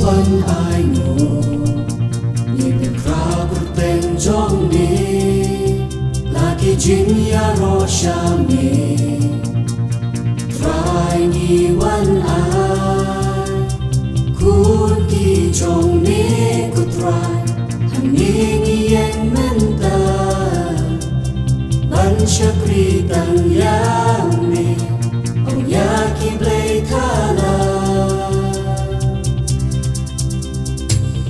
วันอายงูนี่เป็นคราวกุเต็งจงนี้ลากิจินยารอชามีทรายนี่วันอายคุณกีจงนี้กุตรายหันนี้นี่ยังมันตาบัญชกรีตังยามมีเอายากิเบลทาลา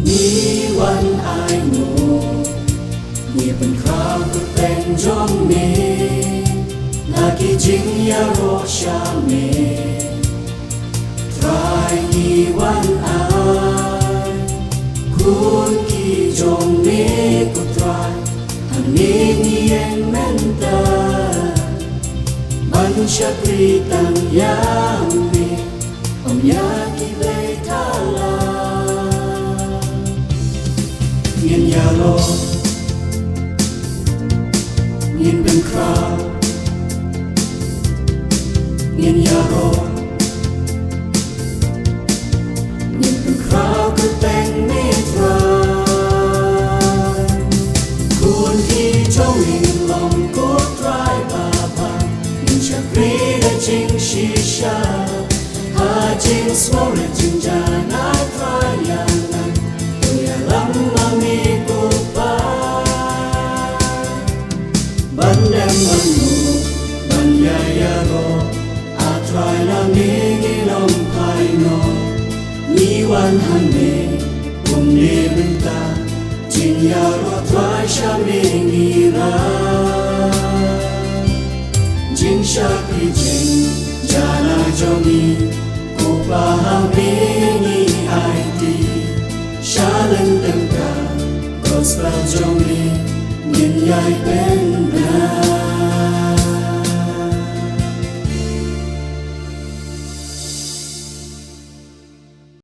นี่วันอายงูนี่เป็นคราวกุเต็งจงนี้ลากิจิงยารอชามีทรายนี่วันอายคุณกีจงนี้กุตรายหันนี้นี่ยังแม่นตาบัญชกรีตังยามมีเอายากิเบลทาลาเงียนยาโลเงียนเป็นคราวเงียนยาโลเงียนเป็นคราวก็แต่งเมตราคุณที่เจ้าหิงลมกุดรายบาบาเงียนชักรีได้จริงชีชาหาจริงสมรจริงจานาทรายอย่างนั้นตัวอย่าล้ำมามีกูไปบันเดมบันมูบันยายาโรอาทรายนามีกิลมภายนอมีวันหันเมกุมเนบินตาจินยาโรทรายชาเมงีราจิงชาพิจิงจานาจอมีกูปาหาเมงีไอตีชาเลนเต็มกา Gospel จงมีเงินใหญ่เป็นนา